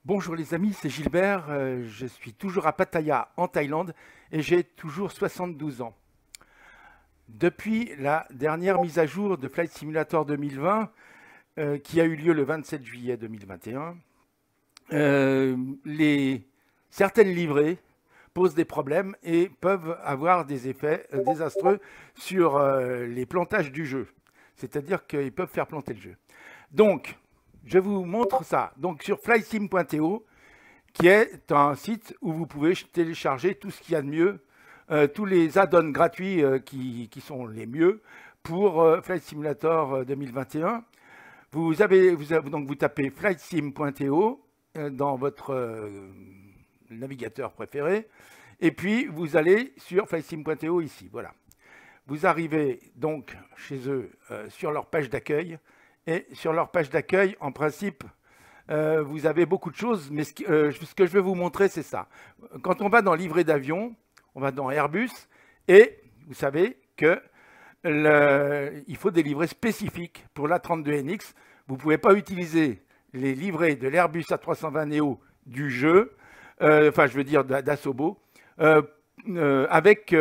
Bonjour les amis, c'est Gilbert, je suis toujours à Pattaya en Thaïlande et j'ai toujours 72 ans. Depuis la dernière mise à jour de Flight Simulator 2020, qui a eu lieu le 27 juillet 2021, certaines livrées posent des problèmes et peuvent avoir des effets désastreux sur les plantages du jeu. C'est-à-dire qu'ils peuvent faire planter le jeu. Donc, je vous montre ça. Donc, sur flysim.to, qui est un site où vous pouvez télécharger tout ce qu'il y a de mieux, tous les add-ons gratuits qui sont les mieux pour Flight Simulator 2021. Donc vous tapez flysim.to dans votre navigateur préféré, et puis vous allez sur flysim.to ici. Voilà. Vous arrivez donc chez eux sur leur page d'accueil, et sur leur page d'accueil, en principe, vous avez beaucoup de choses, mais ce que je vais vous montrer, c'est ça. Quand on va dans livret d'avion, on va dans Airbus, et vous savez que il faut des livrets spécifiques pour l'A32NX. Vous ne pouvez pas utiliser les livrets de l'Airbus A320neo du jeu, enfin je veux dire d'Asobo, avec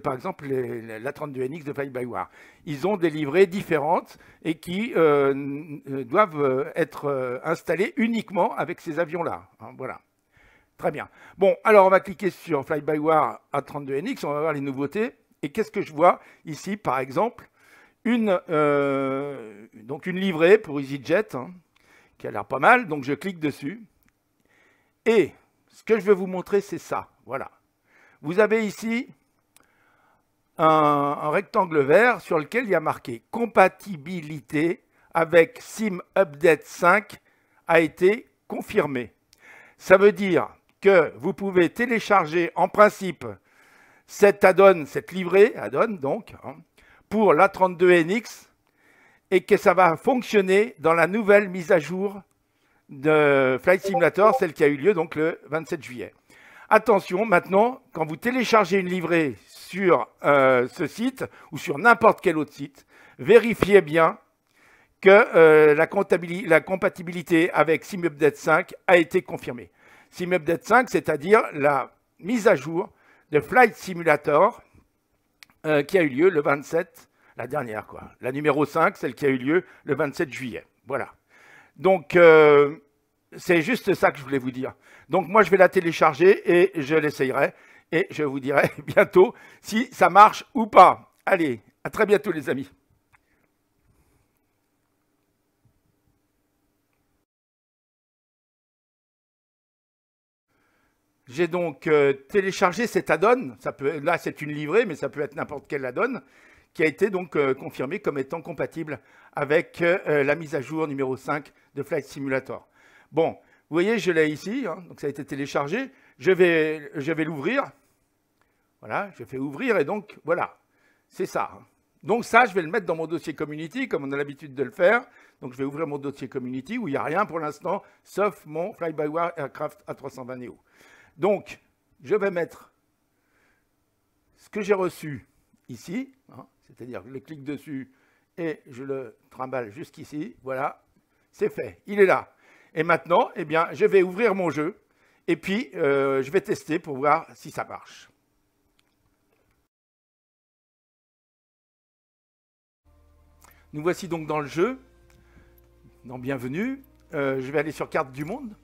par exemple l'A32NX de Fly-by-Wire. Ils ont des livrées différentes et qui doivent être installées uniquement avec ces avions-là. Hein, voilà. Très bien. Bon, alors on va cliquer sur Fly-by-Wire A32NX, on va voir les nouveautés. Et qu'est-ce que je vois ici, par exemple, donc une livrée pour EasyJet, hein, qui a l'air pas mal. Donc je clique dessus. Et ce que je vais vous montrer, c'est ça. Voilà. Vous avez ici un rectangle vert sur lequel il y a marqué « Compatibilité avec Sim Update 5 a été confirmée ». Ça veut dire que vous pouvez télécharger en principe cet add-on, cette livrée add-on donc, hein, pour l'A32NX, et que ça va fonctionner dans la nouvelle mise à jour de Flight Simulator, celle qui a eu lieu donc le 27 juillet. Attention, maintenant, quand vous téléchargez une livrée sur ce site ou sur n'importe quel autre site, vérifiez bien que la compatibilité avec SimUpdate 5 a été confirmée. SimUpdate 5, c'est-à-dire la mise à jour de Flight Simulator qui a eu lieu le 27, la dernière quoi, la numéro 5, celle qui a eu lieu le 27 juillet. Voilà. Donc, c'est juste ça que je voulais vous dire. Donc, moi, je vais la télécharger et je l'essayerai. Et je vous dirai bientôt si ça marche ou pas. Allez, à très bientôt les amis. J'ai donc téléchargé cet add-on. Là, c'est une livrée, mais ça peut être n'importe quel add-on, qui a été donc confirmé comme étant compatible avec la mise à jour numéro 5 de Flight Simulator. Bon, vous voyez, je l'ai ici, hein, donc ça a été téléchargé. Je vais l'ouvrir. Voilà, je fais ouvrir et donc, voilà, c'est ça. Donc ça, je vais le mettre dans mon dossier Community, comme on a l'habitude de le faire. Donc je vais ouvrir mon dossier Community, où il n'y a rien pour l'instant, sauf mon Fly-by-Wire Aircraft A320neo. Donc, je vais mettre ce que j'ai reçu ici, hein, c'est-à-dire que je clique dessus et je le trimballe jusqu'ici. Voilà, c'est fait, il est là. Et maintenant, eh bien, je vais ouvrir mon jeu et puis je vais tester pour voir si ça marche. Nous voici donc dans le jeu, dans Bienvenue. Je vais aller sur Carte du monde.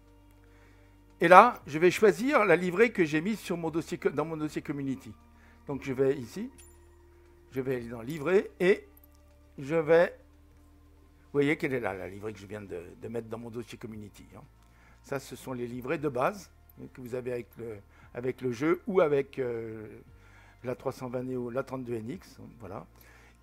Et là, je vais choisir la livrée que j'ai mise sur mon dossier, dans mon dossier Community. Donc je vais ici, je vais aller dans Livrée et je vais... Vous voyez qu'elle est là, la livrée que je viens de mettre dans mon dossier Community. Hein. Ça, ce sont les livrées de base que vous avez avec le jeu ou avec la 320neo, la 32NX. Voilà.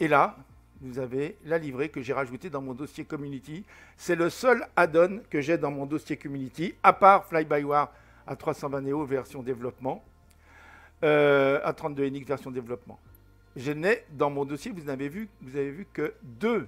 Et là, vous avez la livrée que j'ai rajoutée dans mon dossier Community. C'est le seul add-on que j'ai dans mon dossier Community, à part Fly-by-Wire A320neo version développement, A32NX version développement. Je n'ai dans mon dossier, vous avez vu que deux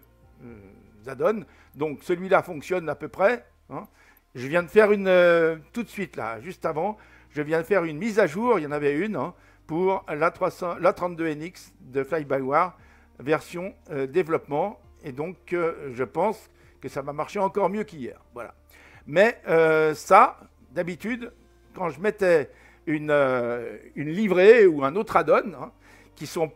add-ons. Donc celui-là fonctionne à peu près. Hein. Je viens de faire une, tout de suite là, juste avant, je viens de faire une mise à jour, il y en avait une, hein, pour l'A32NX de Fly-by-Wire version développement. Et donc, je pense que ça va marcher encore mieux qu'hier. Voilà. Mais ça, d'habitude, quand je mettais une livrée ou un autre add-on, hein, qui sont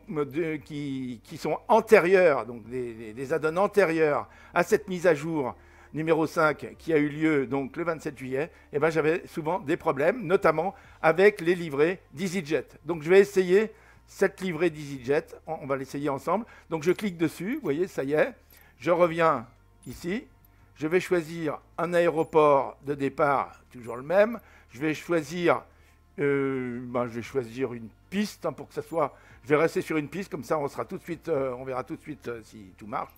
antérieurs, donc des add-ons antérieurs à cette mise à jour numéro 5 qui a eu lieu donc le 27 juillet, et ben, j'avais souvent des problèmes, notamment avec les livrées d'EasyJet. Donc je vais essayer cette livrée d'EasyJet, on va l'essayer ensemble. Donc je clique dessus, vous voyez, ça y est, je reviens ici, je vais choisir un aéroport de départ, toujours le même, je vais choisir une piste, hein, pour que ça soit, je vais rester sur une piste, comme ça on verra tout de suite si tout marche.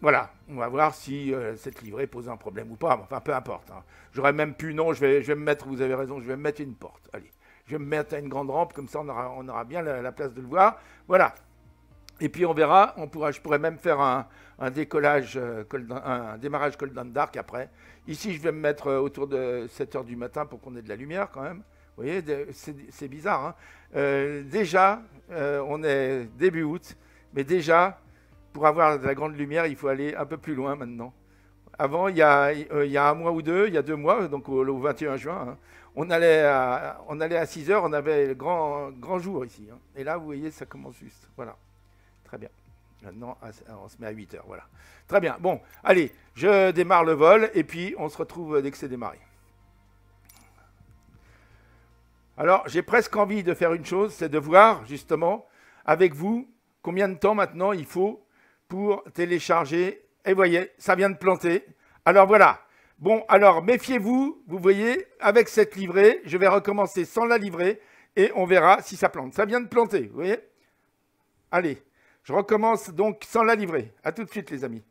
Voilà, on va voir si cette livrée pose un problème ou pas, enfin peu importe. Hein. J'aurais même pu, non, je vais me mettre, vous avez raison, je vais me mettre une porte, allez. Je vais me mettre à une grande rampe, comme ça on aura bien la place de le voir. Voilà. Et puis on verra, je pourrais même faire un démarrage Cold Down Dark après. Ici, je vais me mettre autour de 7 h du matin pour qu'on ait de la lumière quand même. Vous voyez, c'est bizarre. Hein. Déjà, on est début août, mais déjà, pour avoir de la grande lumière, il faut aller un peu plus loin maintenant. Avant, il y a un mois ou deux, il y a 2 mois, donc au 21 juin, hein, on allait à 6 h, on avait le grand jour ici. Hein. Et là, vous voyez, ça commence juste. Voilà. Très bien. Maintenant, on se met à 8 h. Voilà. Très bien. Bon, allez, je démarre le vol et puis on se retrouve dès que c'est démarré. Alors, j'ai presque envie de faire une chose, c'est de voir justement avec vous combien de temps maintenant il faut pour télécharger. Et vous voyez, ça vient de planter. Alors voilà. Bon, alors méfiez-vous, vous voyez, avec cette livrée, je vais recommencer sans la livrée et on verra si ça plante. Ça vient de planter, vous voyez. Allez, je recommence donc sans la livrée. À tout de suite, les amis.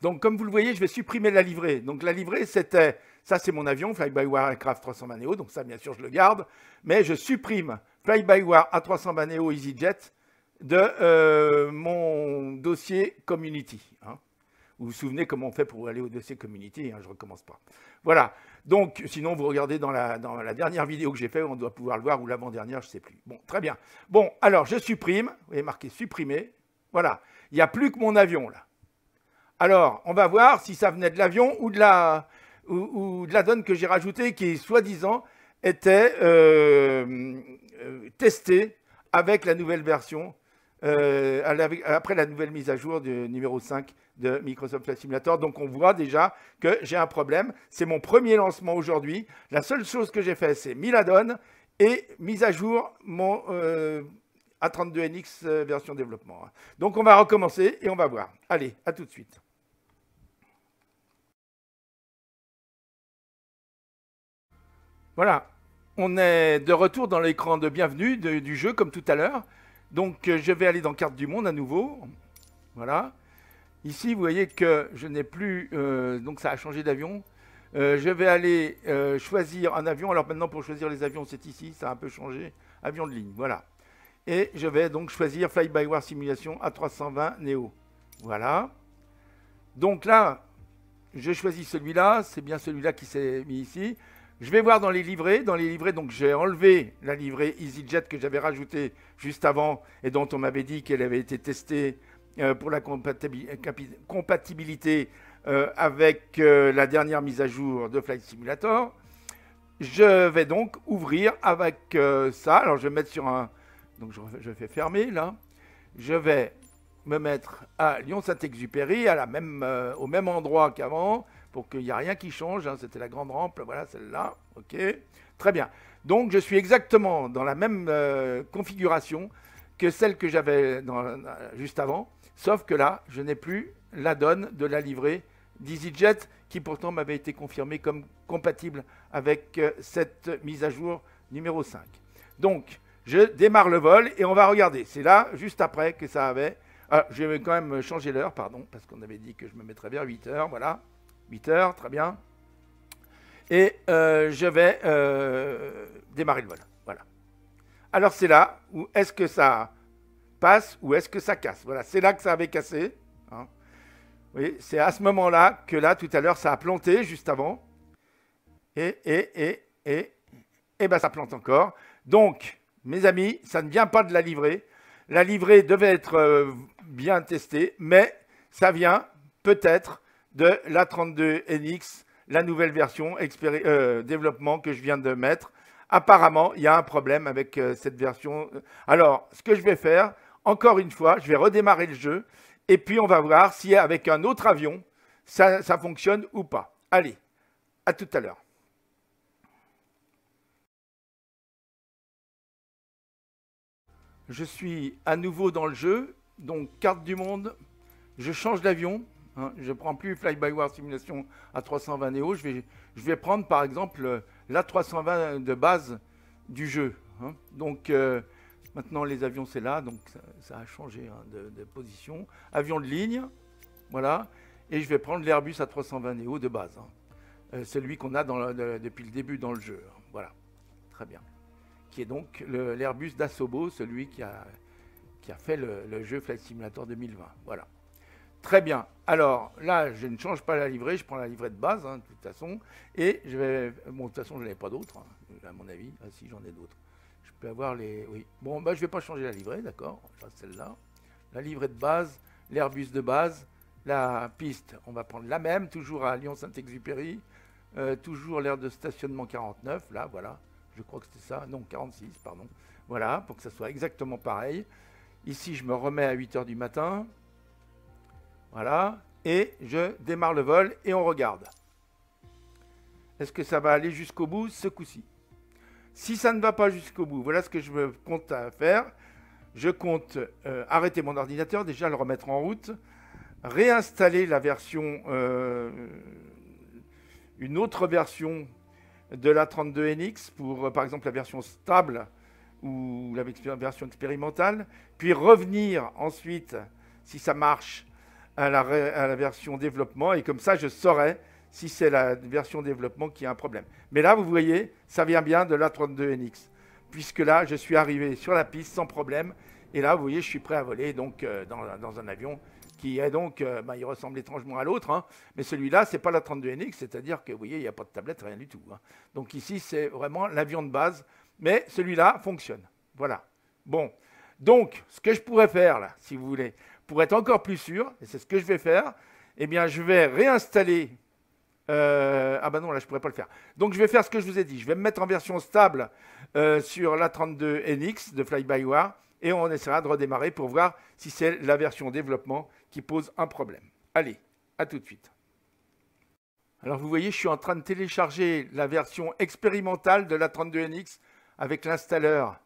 Donc, comme vous le voyez, je vais supprimer la livrée. Donc, la livrée, c'était, ça c'est mon avion, Fly-by-Wire Aircraft 320 Neo, donc ça, bien sûr, je le garde. Mais je supprime Fly-by-Wire A320 Neo EasyJet de mon dossier Community. Hein. Vous vous souvenez comment on fait pour aller au dossier Community, hein, je ne recommence pas. Voilà, donc sinon vous regardez dans la dernière vidéo que j'ai faite, on doit pouvoir le voir, ou l'avant-dernière, je ne sais plus. Bon, très bien. Bon, alors je supprime, vous voyez marqué supprimer, voilà. Il n'y a plus que mon avion là. Alors, on va voir si ça venait de l'avion ou de la donne que j'ai rajoutée qui, soi-disant, était testée avec la nouvelle version, après la nouvelle mise à jour du numéro 5 de Microsoft Flight Simulator. Donc, on voit déjà que j'ai un problème. C'est mon premier lancement aujourd'hui. La seule chose que j'ai fait, c'est mis la donne et mise à jour mon A32NX version développement. Donc, on va recommencer et on va voir. Allez, à tout de suite. Voilà, on est de retour dans l'écran de bienvenue du jeu, comme tout à l'heure. Donc, je vais aller dans Carte du monde à nouveau. Voilà. Ici, vous voyez que je n'ai plus... donc, ça a changé d'avion. Je vais aller choisir un avion. Alors, maintenant, pour choisir les avions, c'est ici. Ça a un peu changé. Avion de ligne, voilà. Et je vais donc choisir Fly-by-Wire Simulation A320 Neo. Voilà. Donc là, je choisis celui-là. C'est bien celui-là qui s'est mis ici. Je vais voir dans les livrets. Donc j'ai enlevé la livrée EasyJet que j'avais rajoutée juste avant et dont on m'avait dit qu'elle avait été testée pour la compatibilité avec la dernière mise à jour de Flight Simulator. Je vais donc ouvrir avec ça. Alors je vais mettre sur un... Donc je fais fermer là. Je vais me mettre à Lyon-Saint-Exupéry, au même endroit qu'avant, pour qu'il n'y ait rien qui change. Hein. C'était la grande rampe, voilà celle-là. OK, très bien. Donc je suis exactement dans la même configuration que celle que j'avais juste avant, sauf que là, je n'ai plus la donne de la livrée d'EasyJet, qui pourtant m'avait été confirmée comme compatible avec cette mise à jour numéro 5. Donc, je démarre le vol et on va regarder. C'est là, juste après, que ça avait... Ah, je vais quand même changer l'heure, pardon, parce qu'on avait dit que je me mettrais vers 8 h, voilà. 8 h, très bien. Et je vais démarrer le vol, voilà. Alors, c'est là où est-ce que ça passe ou est-ce que ça casse. Voilà, c'est là que ça avait cassé. Hein. Vous voyez, c'est à ce moment-là que là, tout à l'heure, ça a planté juste avant. Et ben, ça plante encore. Donc, mes amis, ça ne vient pas de la livrée. La livrée devait être bien testée, mais ça vient peut-être de l'A32NX, la nouvelle version développement que je viens de mettre. Apparemment, il y a un problème avec cette version. Alors, ce que je vais faire, encore une fois, je vais redémarrer le jeu et puis on va voir si avec un autre avion, ça fonctionne ou pas. Allez, à tout à l'heure. Je suis à nouveau dans le jeu, donc carte du monde, je change d'avion, hein, je ne prends plus Fly-by-Wire Simulation à 320 Neo, je vais prendre par exemple l'A320 de base du jeu. Hein. Donc maintenant les avions c'est là, donc ça a changé hein, de position. Avion de ligne, voilà, et je vais prendre l'Airbus A320 Neo de base, hein. Celui qu'on a depuis le début dans le jeu. Hein. Voilà, très bien. Qui est donc l'Airbus d'Asobo, celui qui a fait le jeu Flight Simulator 2020. Voilà. Très bien. Alors là, je ne change pas la livrée, je prends la livrée de base, hein, de toute façon. Et je vais... Bon, de toute façon, je n'en ai pas d'autres, hein, à mon avis. Ah si, j'en ai d'autres. Je peux avoir les... Oui. Bon, bah, je ne vais pas changer la livrée, d'accord. Enfin, celle-là. La livrée de base, l'Airbus de base, la piste, on va prendre la même, toujours à Lyon-Saint-Exupéry. Toujours l'aire de stationnement 49, là, voilà. Je crois que c'était ça. Non, 46, pardon. Voilà, pour que ça soit exactement pareil. Ici, je me remets à 8 h du matin. Voilà. Et je démarre le vol et on regarde. Est-ce que ça va aller jusqu'au bout ce coup-ci? Si ça ne va pas jusqu'au bout, voilà ce que je me compte à faire. Je compte arrêter mon ordinateur, déjà le remettre en route. Réinstaller la version, une autre version de l'A32NX pour, par exemple, la version stable ou la version expérimentale, puis revenir ensuite, si ça marche, à la version développement, et comme ça, je saurai si c'est la version développement qui a un problème. Mais là, vous voyez, ça vient bien de l'A32NX, puisque là, je suis arrivé sur la piste sans problème, et là, vous voyez, je suis prêt à voler donc, dans un avion qui est donc, il ressemble étrangement à l'autre, hein, mais celui-là, ce n'est pas la 32NX, c'est-à-dire que, vous voyez, il n'y a pas de tablette, rien du tout. Hein. Donc ici, c'est vraiment l'avion de base, mais celui-là fonctionne. Voilà. Bon, donc, ce que je pourrais faire, là, si vous voulez, pour être encore plus sûr, et c'est ce que je vais faire, eh bien, je vais réinstaller... ah ben non, là, je ne pourrais pas le faire. Donc, je vais faire ce que je vous ai dit. Je vais me mettre en version stable sur l'A32NX de Fly-by-Wire, et on essaiera de redémarrer pour voir si c'est la version développement qui pose un problème. Allez, à tout de suite. Alors vous voyez, je suis en train de télécharger la version expérimentale de l'A32NX avec l'installeur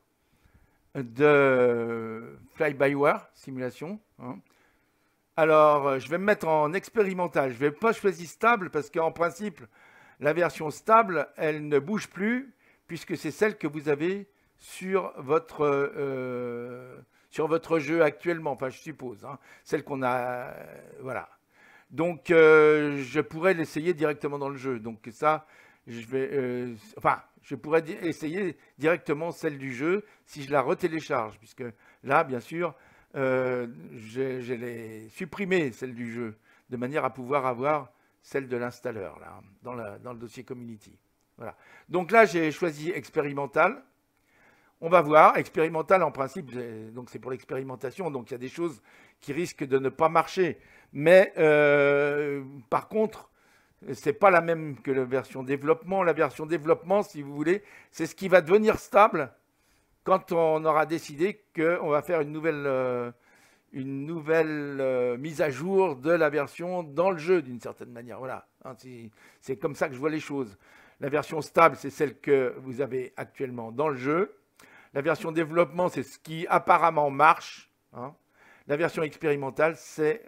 de Fly-by-Wire Simulation. Hein. Alors, je vais me mettre en expérimental. Je ne vais pas choisir stable parce qu'en principe, la version stable, elle ne bouge plus puisque c'est celle que vous avez sur votre jeu actuellement, enfin je suppose, hein, celle qu'on a, voilà. Donc je pourrais l'essayer directement dans le jeu. Donc ça, je pourrais essayer directement celle du jeu si je la retélécharge, puisque là, bien sûr, je l'ai supprimée, celle du jeu, de manière à pouvoir avoir celle de l'installeur, là, dans le dossier Community. Voilà. Donc là, j'ai choisi expérimental. On va voir, expérimental en principe, donc c'est pour l'expérimentation, donc il y a des choses qui risquent de ne pas marcher. Mais par contre, ce n'est pas la même que la version développement. La version développement, si vous voulez, c'est ce qui va devenir stable quand on aura décidé qu'on va faire une nouvelle mise à jour de la version dans le jeu, d'une certaine manière. Voilà, c'est comme ça que je vois les choses. La version stable, c'est celle que vous avez actuellement dans le jeu. La version développement, c'est ce qui apparemment marche. Hein. La version expérimentale, c'est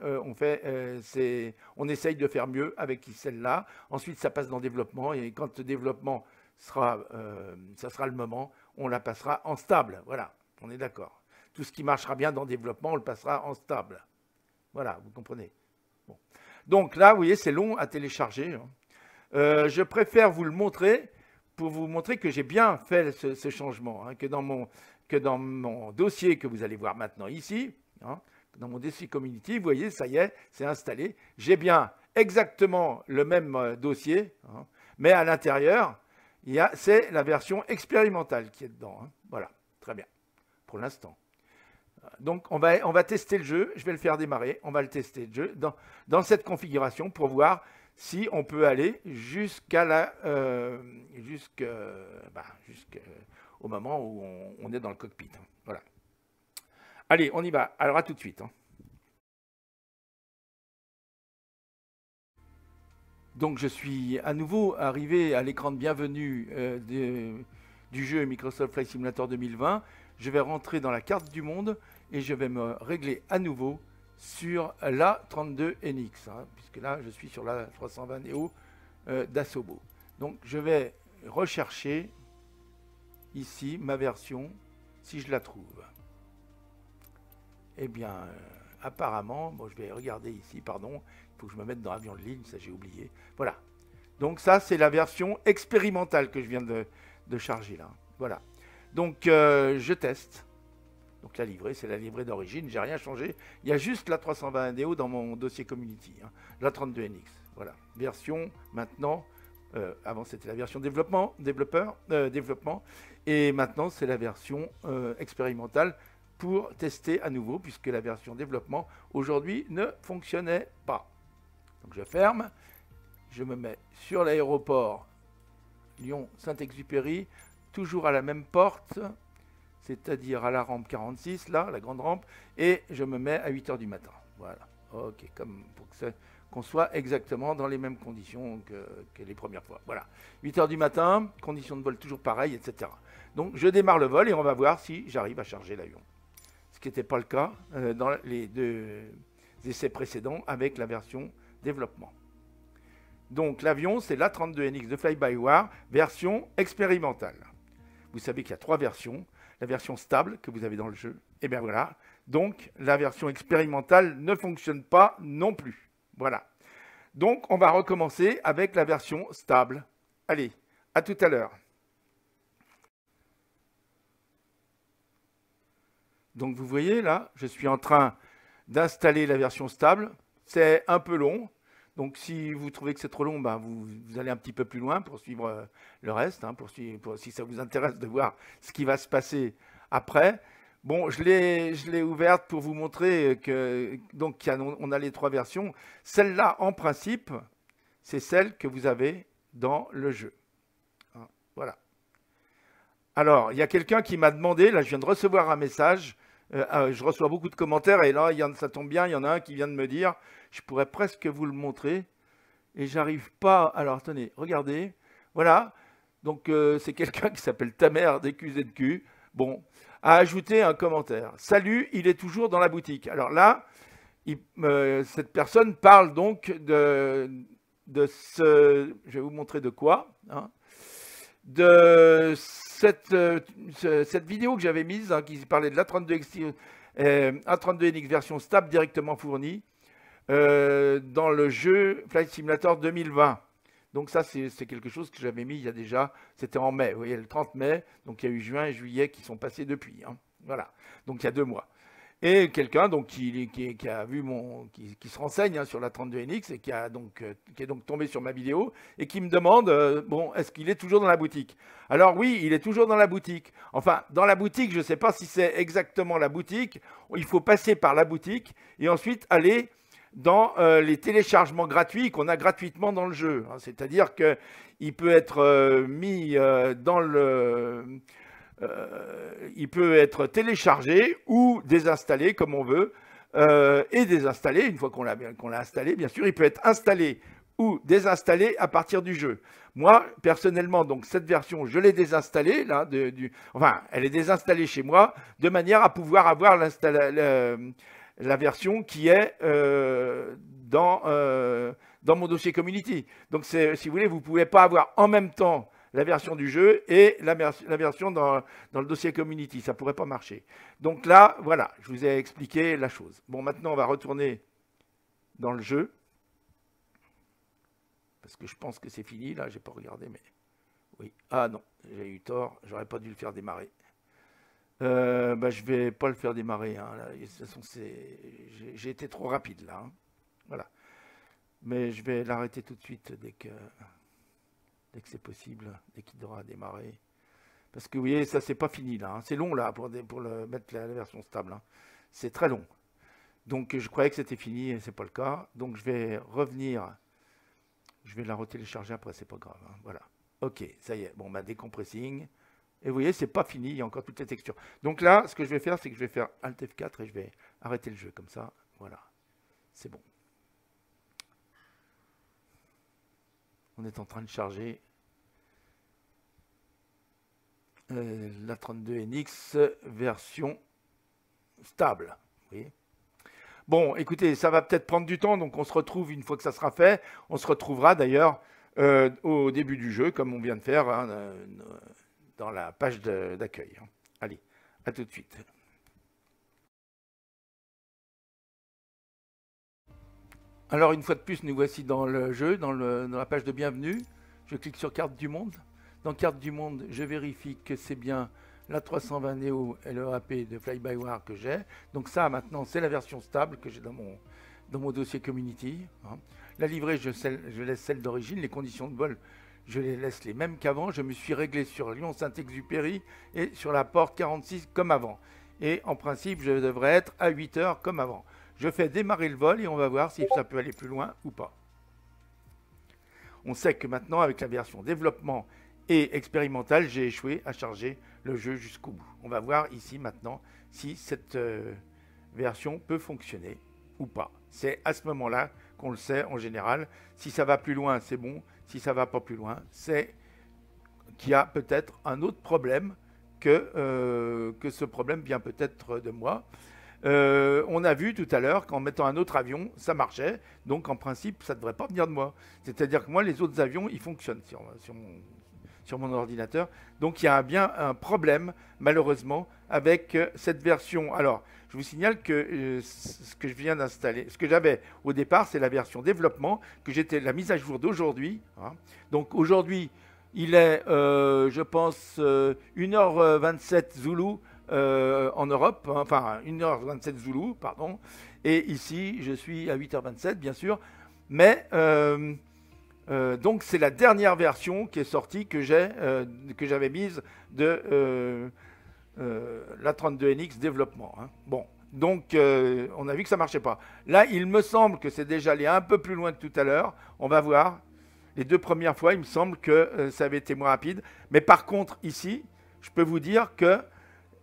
on essaye de faire mieux avec celle-là. Ensuite, ça passe dans développement. Et quand le développement ça sera le moment, on la passera en stable. Voilà, on est d'accord. Tout ce qui marchera bien dans développement, on le passera en stable. Voilà, vous comprenez. Bon. Donc là, vous voyez, c'est long à télécharger. Hein. Je préfère vous le montrer pour vous montrer que j'ai bien fait ce changement, hein, que dans mon dossier que vous allez voir maintenant ici, hein, dans mon dossier Community, vous voyez, ça y est, c'est installé. J'ai bien exactement le même dossier, hein, mais à l'intérieur, c'est la version expérimentale qui est dedans. Hein. Voilà, très bien, pour l'instant. Donc, on va tester le jeu. Je vais le faire démarrer. On va le tester le jeu dans cette configuration pour voir si on peut aller jusqu'à jusqu'au moment où on est dans le cockpit. Voilà. Allez, on y va. Alors, à tout de suite. Donc, je suis à nouveau arrivé à l'écran de bienvenue du jeu Microsoft Flight Simulator 2020. Je vais rentrer dans la carte du monde et je vais me régler à nouveau sur l'A32NX, puisque là, je suis sur la 320 Neo d'Asobo. Donc, je vais rechercher ici ma version, si je la trouve. Eh bien, apparemment, bon, je vais regarder ici, pardon, il faut que je me mette dans l'avion de ligne, ça j'ai oublié. Voilà. Donc ça, c'est la version expérimentale que je viens de charger là. Voilà. Donc, je teste. Donc la livrée, c'est la livrée d'origine, j'ai rien changé. Il y a juste la 320 Neo dans mon dossier Community, la 32NX. Voilà. Version maintenant, avant c'était la version développement, et maintenant c'est la version expérimentale pour tester à nouveau, puisque la version développement aujourd'hui ne fonctionnait pas. Donc je ferme, je me mets sur l'aéroport Lyon-Saint-Exupéry, toujours à la même porte, c'est-à-dire à la rampe 46, là, la grande rampe, et je me mets à 8 h du matin. Voilà, ok, comme pour qu'on soit exactement dans les mêmes conditions que les premières fois. Voilà, 8 h du matin, conditions de vol toujours pareilles, etc. Donc je démarre le vol et on va voir si j'arrive à charger l'avion. Ce qui n'était pas le cas dans les deux essais précédents avec la version développement. Donc l'avion, c'est l'A32NX de Fly-by-Wire, version expérimentale. Vous savez qu'il y a 3 versions. La version stable que vous avez dans le jeu, et bien voilà. Donc la version expérimentale ne fonctionne pas non plus. Voilà. Donc on va recommencer avec la version stable. Allez, à tout à l'heure. Donc vous voyez là, je suis en train d'installer la version stable. C'est un peu long. Donc si vous trouvez que c'est trop long, ben, vous allez un petit peu plus loin pour suivre le reste, si ça vous intéresse de voir ce qui va se passer après. Bon, je l'ai ouverte pour vous montrer que donc on a les 3 versions. Celle-là, en principe, c'est celle que vous avez dans le jeu. Voilà. Alors, il y a quelqu'un qui m'a demandé, là je viens de recevoir un message, je reçois beaucoup de commentaires et là, ça tombe bien, il y en a un qui vient de me dire, je pourrais presque vous le montrer et j'arrive pas. Alors, attendez, regardez, voilà, donc c'est quelqu'un qui s'appelle Tamer DQZQ, bon, a ajouté un commentaire. Salut, il est toujours dans la boutique. Alors là, cette personne parle donc de ce, je vais vous montrer de quoi, de cette vidéo que j'avais mise, qui parlait de l'A32NX version stable directement fournie dans le jeu Flight Simulator 2020. Donc ça, c'est quelque chose que j'avais mis il y a déjà, c'était en mai, vous voyez, le 30 mai, donc il y a eu juin et juillet qui sont passés depuis. Voilà, donc il y a 2 mois. Et quelqu'un donc qui a vu qui se renseigne sur la 32NX et qui est donc tombé sur ma vidéo et qui me demande bon, est-ce qu'il est toujours dans la boutique? Alors oui, il est toujours dans la boutique. Enfin, dans la boutique, je ne sais pas si c'est exactement la boutique. Il faut passer par la boutique et ensuite aller dans les téléchargements gratuits qu'on a gratuitement dans le jeu. C'est-à-dire qu'il peut être mis dans le il peut être téléchargé ou désinstallé comme on veut, et désinstallé une fois qu'on l'a installé. Bien sûr, il peut être installé ou désinstallé à partir du jeu. Moi, personnellement, donc cette version, je l'ai désinstallée, là, enfin, elle est désinstallée chez moi, de manière à pouvoir avoir la version qui est dans mon dossier Community. Donc, si vous voulez, vous ne pouvez pas avoir en même temps la version du jeu et la version dans le dossier Community. Ça ne pourrait pas marcher. Donc là, voilà, je vous ai expliqué la chose. Bon, maintenant, on va retourner dans le jeu. Parce que je pense que c'est fini, là, je n'ai pas regardé, mais... Oui. Ah non, j'ai eu tort, j'aurais pas dû le faire démarrer. Je ne vais pas le faire démarrer. Là. De toute façon, j'ai été trop rapide, là. Voilà. Mais je vais l'arrêter tout de suite dès que c'est possible, dès qu'il aura démarré. Parce que vous voyez, ça c'est pas fini là, c'est long là pour mettre la version stable. c'est très long. Donc je croyais que c'était fini et c'est pas le cas. Donc je vais revenir. Je vais la retélécharger après, c'est pas grave. Hein. Voilà. Ok, ça y est. Bon, bah décompressing. Et vous voyez, c'est pas fini, il y a encore toutes les textures. Donc là, ce que je vais faire, c'est que je vais faire Alt F4 et je vais arrêter le jeu comme ça. Voilà. C'est bon. On est en train de charger la 32NX version stable. Vous voyez. Bon, écoutez, ça va peut-être prendre du temps, donc on se retrouve une fois que ça sera fait. On se retrouvera d'ailleurs au début du jeu, comme on vient de faire hein, dans la page d'accueil. Hein. Allez, à tout de suite. Alors, une fois de plus, nous voici dans le jeu, dans la page de bienvenue. Je clique sur carte du monde. Dans carte du monde, je vérifie que c'est bien la 320 Neo LEAP de Fly-by-Wire que j'ai. Donc ça, maintenant, c'est la version stable que j'ai dans mon dossier Community. Hein. La livrée, je laisse celle d'origine. Les conditions de vol, je les laisse les mêmes qu'avant. Je me suis réglé sur Lyon-Saint-Exupéry et sur la porte 46 comme avant. Et en principe, je devrais être à 8 heures comme avant. Je fais démarrer le vol et on va voir si ça peut aller plus loin ou pas. On sait que maintenant, avec la version développement et expérimentale, j'ai échoué à charger le jeu jusqu'au bout. On va voir ici maintenant si cette version peut fonctionner ou pas. C'est à ce moment-là qu'on le sait en général. Si ça va plus loin, c'est bon. Si ça ne va pas plus loin, c'est qu'il y a peut-être un autre problème que ce problème vient peut-être de moi. On a vu tout à l'heure qu'en mettant un autre avion, ça marchait. Donc en principe, ça ne devrait pas venir de moi. C'est-à-dire que moi, les autres avions, ils fonctionnent sur mon ordinateur. Donc il y a bien un problème, malheureusement, avec cette version. Alors, je vous signale que ce que je viens d'installer, ce que j'avais au départ, c'est la version développement, que j'étais la mise à jour d'aujourd'hui. Hein. Donc aujourd'hui, il est, je pense, 1h27 Zulu en Europe, hein, enfin 1h27 Zulu, pardon. Et ici, je suis à 8h27, bien sûr. Mais donc c'est la dernière version qui est sortie que j'avais mise de la 32NX développement. Hein. Bon, donc on a vu que ça ne marchait pas. Là, il me semble que c'est déjà allé un peu plus loin que tout à l'heure. On va voir. Les deux premières fois, il me semble que ça avait été moins rapide. Mais par contre, ici, je peux vous dire que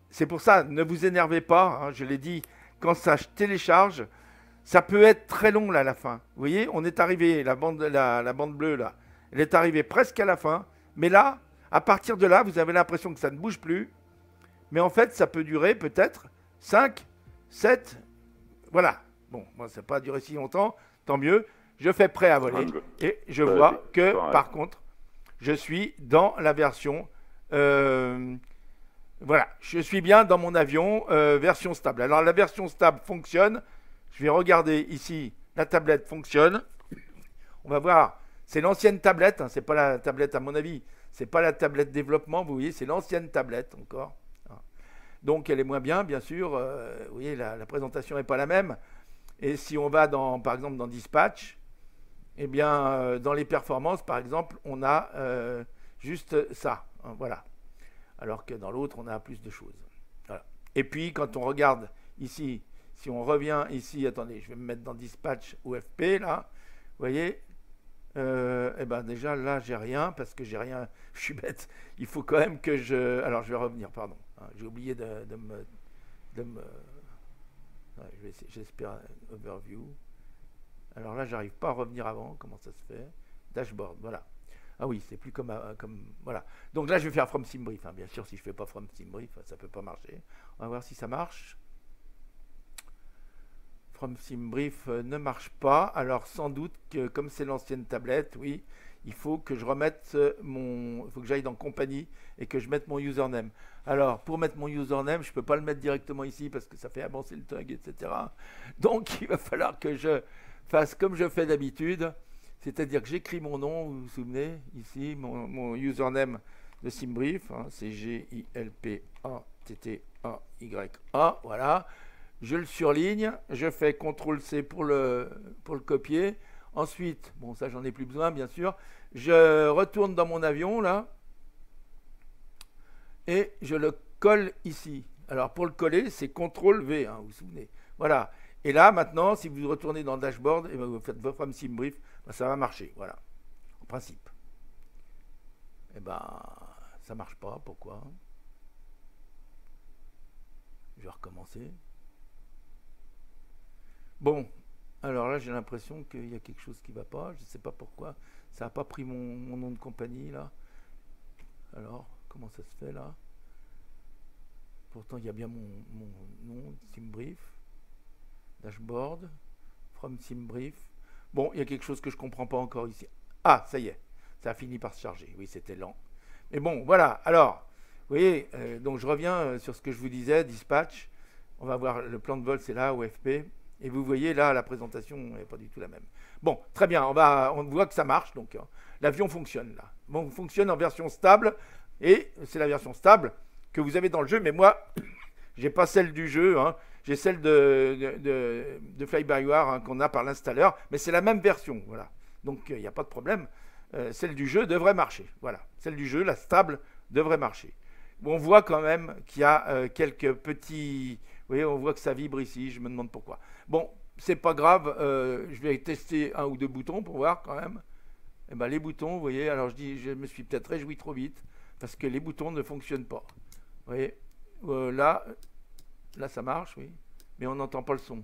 c'est pour ça, ne vous énervez pas. Hein, je l'ai dit, quand ça télécharge, ça peut être très long là à la fin. Vous voyez, on est arrivé, la bande bleue là, elle est arrivée presque à la fin. Mais là, à partir de là, vous avez l'impression que ça ne bouge plus. Mais en fait, ça peut durer peut-être 5, 7, voilà. Bon, moi, ça n'a pas duré si longtemps, tant mieux. Je fais prêt à voler et je vois que, par contre, je suis dans la version... voilà, je suis bien dans mon avion version stable. Alors, la version stable fonctionne. Je vais regarder ici, la tablette fonctionne. On va voir, c'est l'ancienne tablette, hein, c'est pas la tablette à mon avis. C'est pas la tablette développement, vous voyez, c'est l'ancienne tablette encore. Donc, elle est moins bien, bien sûr. Vous voyez, la présentation n'est pas la même. Et si on va, par exemple, dans Dispatch, eh bien, dans les performances, par exemple, on a juste ça. Hein, voilà. Alors que dans l'autre, on a plus de choses. Voilà. Et puis, quand on regarde ici, si on revient ici, attendez, je vais me mettre dans Dispatch ou FP, là, vous voyez, eh ben déjà, là, j'ai rien, parce que j'ai rien, je suis bête. Il faut quand même que je... Alors, je vais revenir, pardon. Hein, j'ai oublié de me... Ouais, j'espère overview. Alors là, j'arrive pas à revenir avant. Comment ça se fait? Dashboard, voilà. Ah oui, c'est plus comme voilà. Donc là, je vais faire From SimBrief. Hein. Bien sûr, si je fais pas From SimBrief, ça peut pas marcher. On va voir si ça marche. From SimBrief ne marche pas. Alors sans doute que comme c'est l'ancienne tablette, oui, il faut que je remette il faut que j'aille dans compagnie et que je mette mon username. Alors, pour mettre mon username, je ne peux pas le mettre directement ici parce que ça fait avancer le tag, etc. Donc, il va falloir que je fasse comme je fais d'habitude, c'est-à-dire que j'écris mon nom, vous vous souvenez, ici, mon username de SimBrief, hein, c'est GILPATTAYA, voilà. Je le surligne, je fais CTRL-C pour le copier. Ensuite, bon, ça, j'en ai plus besoin, bien sûr. Je retourne dans mon avion, là, et je le colle ici. Alors pour le coller, c'est CTRL V, hein, vous vous souvenez. Voilà. Et là, maintenant, si vous retournez dans le dashboard, et ben, vous faites votre SimBrief, ben, ça va marcher. Voilà. En principe. Et ben, ça marche pas. Pourquoi? Je vais recommencer. Bon. Alors là, j'ai l'impression qu'il y a quelque chose qui ne va pas. Je ne sais pas pourquoi. Ça n'a pas pris mon nom de compagnie, là. Alors, comment ça se fait, là? Pourtant, il y a bien mon nom, SimBrief. Dashboard. From SimBrief. Bon, il y a quelque chose que je ne comprends pas encore ici. Ah, ça y est. Ça a fini par se charger. Oui, c'était lent. Mais bon, voilà. Alors, vous voyez, donc je reviens sur ce que je vous disais, dispatch. On va voir le plan de vol, c'est là, OFP. Et vous voyez là, la présentation n'est pas du tout la même. Bon, très bien, on voit que ça marche. Donc, l'avion fonctionne là. Bon, fonctionne en version stable. Et c'est la version stable que vous avez dans le jeu. Mais moi, j'ai pas celle du jeu. Hein. J'ai celle de Fly-by-Wire hein, qu'on a par l'installeur. Mais c'est la même version. Voilà. Donc, il n'y a pas de problème. Celle du jeu devrait marcher. Voilà. Celle du jeu, la stable, devrait marcher. Bon, on voit quand même qu'il y a quelques petits... Vous voyez, on voit que ça vibre ici. Je me demande pourquoi. Bon, c'est pas grave. Je vais tester un ou deux boutons pour voir quand même. Eh ben, les boutons, vous voyez, alors je me suis peut-être réjoui trop vite parce que les boutons ne fonctionnent pas. Vous voyez, là, ça marche, oui, mais on n'entend pas le son.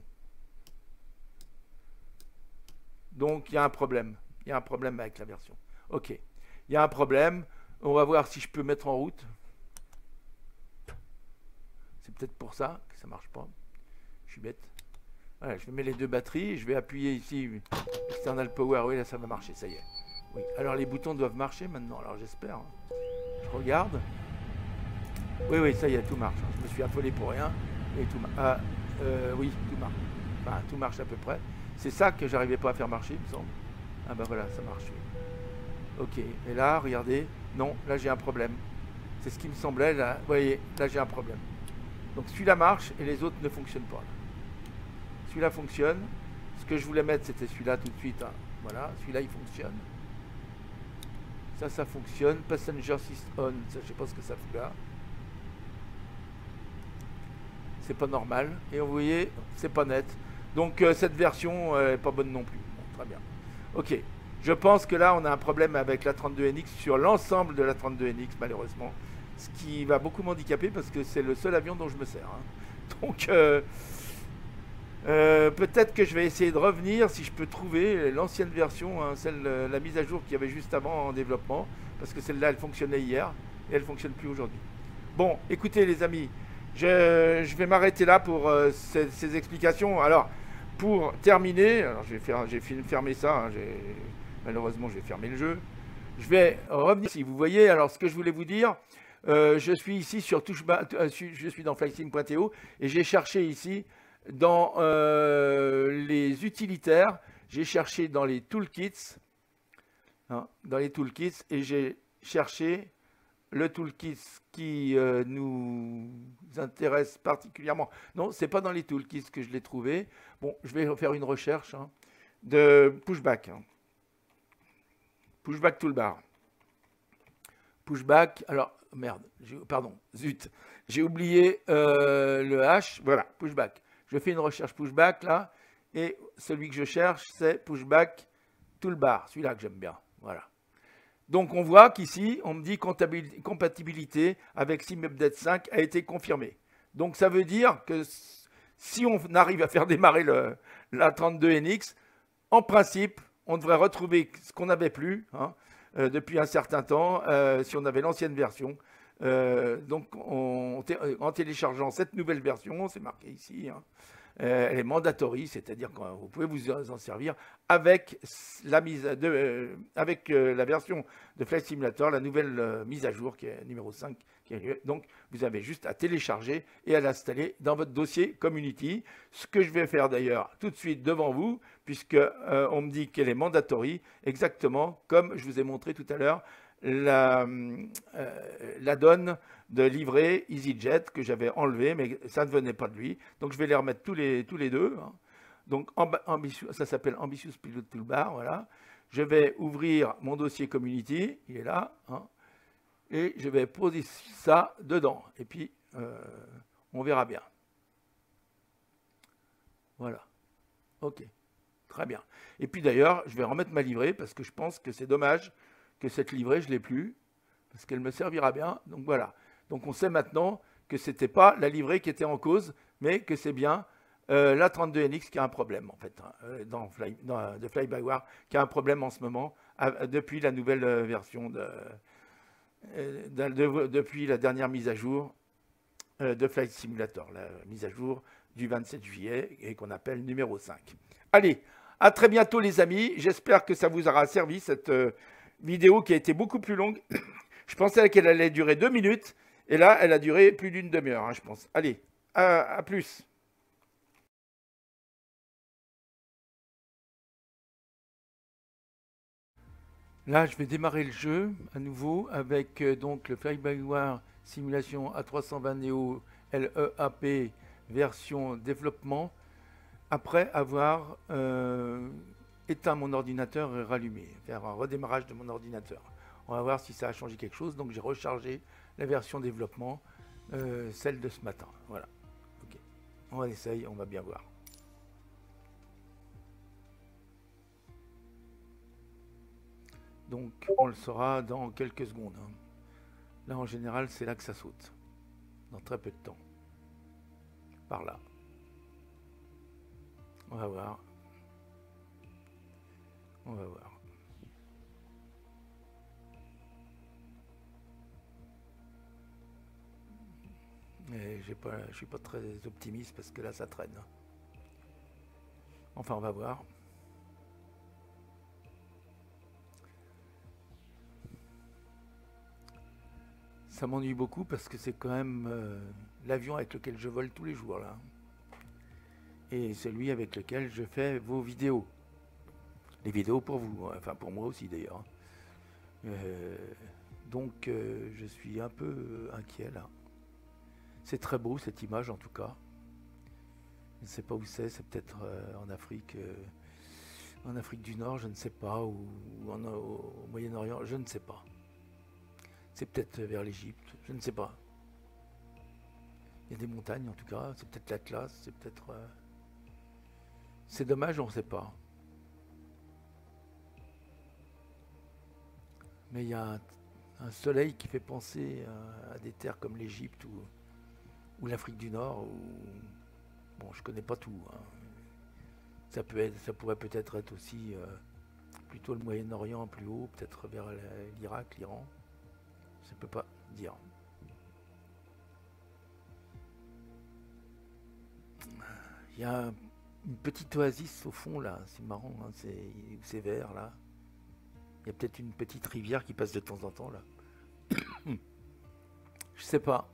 Donc, il y a un problème. Il y a un problème avec la version. Ok, il y a un problème. On va voir si je peux mettre en route. C'est peut-être pour ça que ça ne marche pas. Je suis bête. Voilà, je mets les deux batteries. Je vais appuyer ici. External Power. Oui, là, ça va marcher. Ça y est. Oui. Alors, les boutons doivent marcher maintenant. Alors, j'espère. Je regarde. Oui, oui, ça y est, tout marche. Je me suis affolé pour rien. Et tout oui, tout marche. Enfin, tout marche à peu près. C'est ça que j'arrivais pas à faire marcher, il me semble. Ah ben voilà, ça marche. Oui. Ok. Et là, regardez. Non, là, j'ai un problème. C'est ce qui me semblait. Là, vous voyez, là, j'ai un problème. Donc, celui-là marche et les autres ne fonctionnent pas. Celui-là fonctionne. Ce que je voulais mettre, c'était celui-là tout de suite. Hein. Voilà, celui-là, il fonctionne. Ça fonctionne. Passenger Assist On, ça, je sais pas ce que ça fout là. C'est pas normal. Et vous voyez, c'est pas net. Donc, cette version est pas bonne non plus. Bon, très bien. Ok. Je pense que là, on a un problème avec la 32NX sur l'ensemble de la 32NX, malheureusement. Ce qui va beaucoup m'handicaper parce que c'est le seul avion dont je me sers. Hein. Donc, peut-être que je vais essayer de revenir si je peux trouver l'ancienne version, hein, la mise à jour qu'il y avait juste avant en développement, parce que celle-là, elle fonctionnait hier et elle ne fonctionne plus aujourd'hui. Bon, écoutez les amis, je vais m'arrêter là pour ces explications. Alors, pour terminer, alors j'ai fermé ça, hein, malheureusement je vais fermer le jeu. Je vais revenir ici, vous voyez, alors ce que je voulais vous dire, je suis ici sur je suis dans flysim.to et j'ai cherché ici dans les utilitaires, j'ai cherché dans les toolkits, hein, et j'ai cherché le toolkit qui nous intéresse particulièrement. Non, c'est pas dans les toolkits que je l'ai trouvé. Bon, je vais faire une recherche hein, de pushback. Hein. Pushback toolbar. Pushback, alors, merde, pardon, zut, j'ai oublié le H, voilà, pushback. Je fais une recherche pushback là, et celui que je cherche, c'est pushback toolbar, celui-là que j'aime bien, voilà. Donc on voit qu'ici, on me dit compatibilité avec SimUpdate 5 a été confirmée. Donc ça veut dire que si on arrive à faire démarrer la 32NX, en principe, on devrait retrouver ce qu'on n'avait plus hein, depuis un certain temps, si on avait l'ancienne version. Donc en téléchargeant cette nouvelle version, c'est marqué ici, hein, elle est mandatory, c'est-à-dire que vous pouvez vous en servir avec la version de Flight Simulator, la nouvelle mise à jour qui est numéro 5. Donc vous avez juste à télécharger et à l'installer dans votre dossier Community. Ce que je vais faire d'ailleurs tout de suite devant vous, puisque on me dit qu'elle est mandatory, exactement comme je vous ai montré tout à l'heure la donne de livret EasyJet que j'avais enlevé, mais ça ne venait pas de lui. Donc je vais les remettre tous les deux. Hein. Donc ça s'appelle Ambitious Pilot Toolbar. Voilà. Je vais ouvrir mon dossier Community, il est là, hein, et je vais poser ça dedans. Et puis On verra bien. Voilà. Ok. Très bien. Et puis d'ailleurs, je vais remettre ma livrée parce que je pense que c'est dommage que cette livrée, je ne l'ai plus, parce qu'elle me servira bien. Donc voilà. Donc on sait maintenant que ce n'était pas la livrée qui était en cause, mais que c'est bien la 32NX qui a un problème, en fait, hein, de Fly-by-Wire, qui a un problème en ce moment, depuis la nouvelle version, depuis la dernière mise à jour de Flight Simulator, la mise à jour du 27 juillet, et qu'on appelle numéro 5. Allez, à très bientôt les amis, j'espère que ça vous aura servi, cette vidéo qui a été beaucoup plus longue. Je pensais qu'elle allait durer 2 minutes, et là, elle a duré plus d'une demi-heure, hein, je pense. Allez, à plus. Là, je vais démarrer le jeu à nouveau avec donc le Fly-by-Wire simulation A320 Neo LEAP version développement, après avoir éteint mon ordinateur et rallumé, faire un redémarrage de mon ordinateur. On va voir si ça a changé quelque chose. Donc j'ai rechargé la version développement, celle de ce matin. Voilà. Ok. On essaye, on va bien voir. Donc on le saura dans quelques secondes, hein. Là en général c'est là que ça saute. Dans très peu de temps. Par là. On va voir. On va voir. Mais je ne suis pas très optimiste parce que là ça traîne. Enfin on va voir. Ça m'ennuie beaucoup parce que c'est quand même l'avion avec lequel je vole tous les jours là. Et celui avec lequel je fais vos vidéos. Les vidéos pour vous, enfin pour moi aussi d'ailleurs. Donc je suis un peu inquiet là. C'est très beau cette image en tout cas. Je ne sais pas où c'est peut-être en Afrique du Nord, je ne sais pas, ou au Moyen-Orient, je ne sais pas. C'est peut-être vers l'Égypte, je ne sais pas. Il y a des montagnes en tout cas, c'est peut-être l'Atlas, c'est peut-être... C'est dommage, on ne sait pas. Mais il y a un soleil qui fait penser à des terres comme l'Égypte ou l'Afrique du Nord. Bon, je connais pas tout, hein. Ça pourrait peut-être être aussi plutôt le Moyen-Orient plus haut, peut-être vers l'Irak, l'Iran. Je ne peux pas dire. Il y a une petite oasis au fond là, c'est marrant, hein, c'est vert là. Il y a peut-être une petite rivière qui passe de temps en temps là. Je sais pas.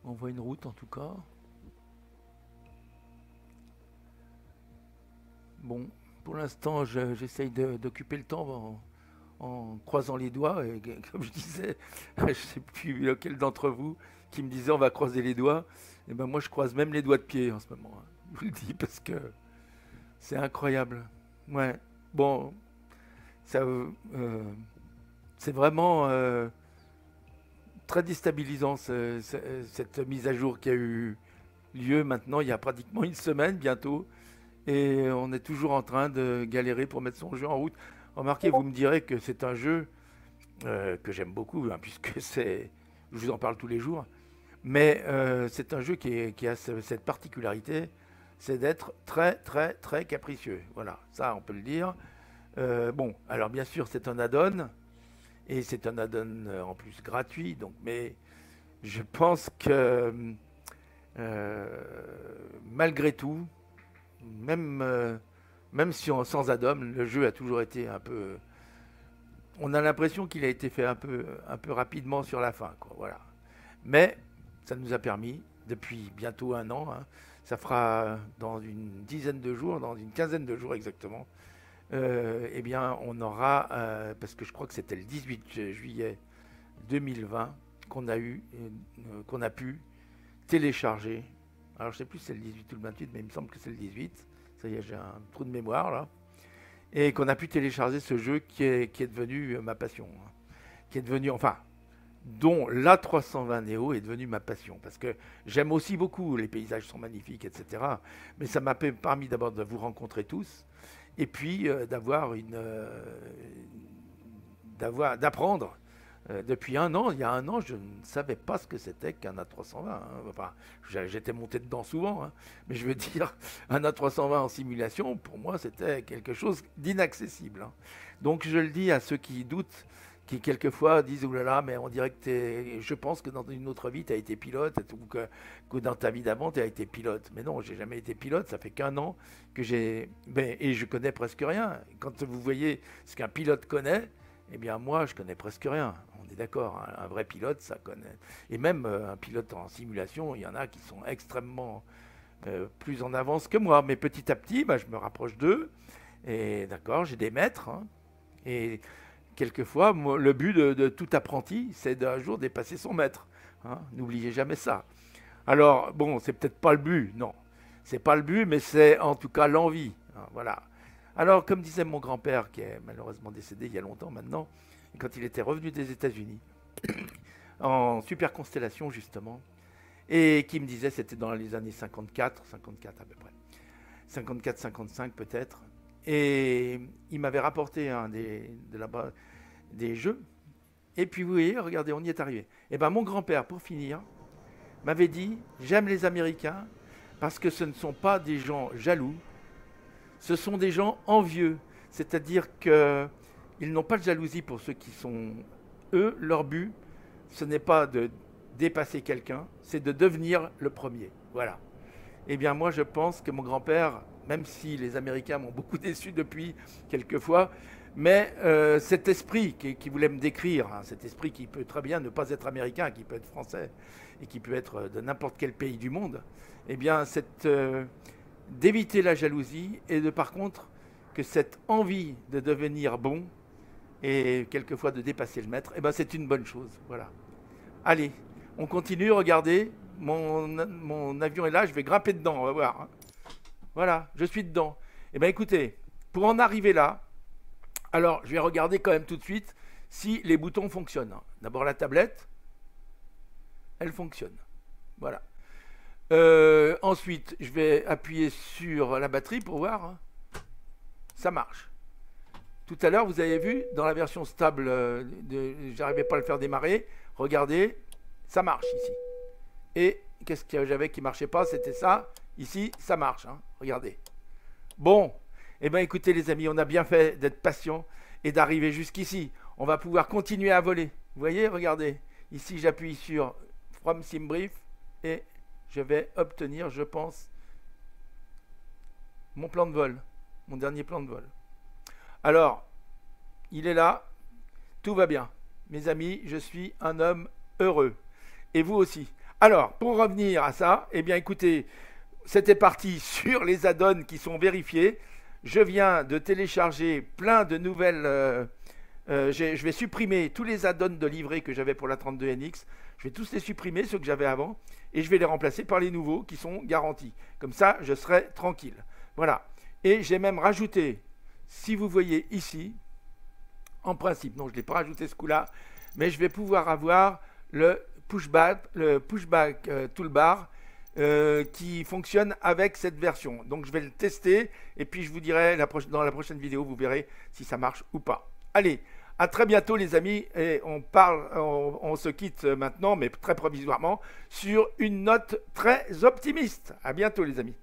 On voit une route en tout cas. Bon, pour l'instant j'essaye d'occuper le temps en croisant les doigts. Et comme je disais, je ne sais plus lequel d'entre vous qui me disait on va croiser les doigts. Et ben moi je croise même les doigts de pied en ce moment, hein. Je vous le dis parce que c'est incroyable. Ouais. Bon, ça, c'est vraiment très déstabilisant cette mise à jour qui a eu lieu maintenant il y a pratiquement une semaine bientôt. Et on est toujours en train de galérer pour mettre son jeu en route. Remarquez, vous me direz que c'est un jeu que j'aime beaucoup, hein, puisque je vous en parle tous les jours. Mais c'est un jeu qui a cette particularité, c'est d'être très très très capricieux. Voilà, ça on peut le dire. Bon, alors bien sûr c'est un add-on, et c'est un add-on en plus gratuit, donc, mais je pense que malgré tout, même si sans add-on, le jeu a toujours été un peu... On a l'impression qu'il a été fait un peu rapidement sur la fin, quoi, voilà. Mais ça nous a permis, depuis bientôt un an, hein, ça fera dans une dizaine de jours, dans une quinzaine de jours exactement, eh bien on aura, parce que je crois que c'était le 18 juillet 2020 qu'on a pu télécharger. Alors je sais plus si c'est le 18 ou le 28, mais il me semble que c'est le 18. Ça y est, j'ai un trou de mémoire là. Et qu'on a pu télécharger ce jeu qui est devenu ma passion, hein. Qui est devenu, enfin, dont l'A320 Neo est devenu ma passion. Parce que j'aime aussi beaucoup, les paysages sont magnifiques, etc. Mais ça m'a permis d'abord de vous rencontrer tous, et puis d'apprendre. Depuis un an, il y a un an, je ne savais pas ce que c'était qu'un A320. Hein. Enfin, j'étais monté dedans souvent, hein. Mais je veux dire, un A320 en simulation, pour moi, c'était quelque chose d'inaccessible. Hein. Donc je le dis à ceux qui doutent, qui quelquefois disent « Ouh là là, mais on dirait que je pense que dans une autre vie, tu as été pilote, ou que dans ta vie d'avant, tu as été pilote. » Mais non, j'ai jamais été pilote, ça fait qu'un an que j'ai... et je connais presque rien. Quand vous voyez ce qu'un pilote connaît, eh bien moi, je connais presque rien. On est d'accord, hein, un vrai pilote, ça connaît. Et même un pilote en simulation, il y en a qui sont extrêmement plus en avance que moi. Mais petit à petit, je me rapproche d'eux. Et d'accord, j'ai des maîtres. Hein, et quelquefois, moi, le but de tout apprenti, c'est d'un jour dépasser son maître. Hein, n'oubliez jamais ça. Alors, bon, c'est peut-être pas le but, non. C'est pas le but, mais c'est en tout cas l'envie. Hein, voilà. Alors, comme disait mon grand-père, qui est malheureusement décédé il y a longtemps maintenant, quand il était revenu des États-Unis, en super constellation justement, et qui me disait, c'était dans les années 54 à peu près, 54-55 peut-être, et il m'avait rapporté des jeux, et puis vous voyez, regardez, on y est arrivé. Et bien mon grand-père, pour finir, m'avait dit, j'aime les Américains, parce que ce ne sont pas des gens jaloux, ce sont des gens envieux, c'est-à-dire qu'ils n'ont pas de jalousie pour ceux qui sont eux. Leur but, ce n'est pas de dépasser quelqu'un, c'est de devenir le premier. Voilà. Eh bien, moi, je pense que mon grand-père, même si les Américains m'ont beaucoup déçu depuis quelquefois, mais cet esprit qui voulait me décrire, hein, cet esprit qui peut très bien ne pas être américain, qui peut être français et qui peut être de n'importe quel pays du monde, eh bien, d'éviter la jalousie et par contre que cette envie de devenir bon et quelquefois de dépasser le maître, eh ben c'est une bonne chose. Voilà. Allez, on continue, regardez, mon avion est là, je vais grimper dedans, on va voir. Hein. Voilà, je suis dedans. Eh bien écoutez, pour en arriver là, alors je vais regarder quand même tout de suite si les boutons fonctionnent. D'abord la tablette, elle fonctionne. Voilà. Ensuite, je vais appuyer sur la batterie pour voir. Hein. Ça marche. Tout à l'heure, vous avez vu, dans la version stable, j'arrivais pas à le faire démarrer. Regardez, ça marche ici. Et qu'est-ce que j'avais qui marchait pas? C'était ça. Ici, ça marche. Hein. Regardez. Bon, eh bien écoutez les amis, on a bien fait d'être patient et d'arriver jusqu'ici. On va pouvoir continuer à voler. Vous voyez, regardez. Ici, j'appuie sur From SimBrief et je vais obtenir, je pense, mon plan de vol, mon dernier plan de vol. Alors, il est là, tout va bien. Mes amis, je suis un homme heureux. Et vous aussi. Alors, pour revenir à ça, eh bien écoutez, c'était parti sur les add-ons qui sont vérifiés. Je viens de télécharger plein de nouvelles... je vais supprimer tous les add-ons de livret que j'avais pour la 32NX. Je vais tous les supprimer, ceux que j'avais avant, et je vais les remplacer par les nouveaux qui sont garantis. Comme ça, je serai tranquille. Voilà. Et j'ai même rajouté, si vous voyez ici, en principe, non, je ne l'ai pas rajouté ce coup-là, mais je vais pouvoir avoir le pushback toolbar qui fonctionne avec cette version. Donc je vais le tester, et puis je vous dirai dans la prochaine vidéo, vous verrez si ça marche ou pas. Allez, à très bientôt les amis, et on se quitte maintenant, mais très provisoirement, sur une note très optimiste. À bientôt les amis.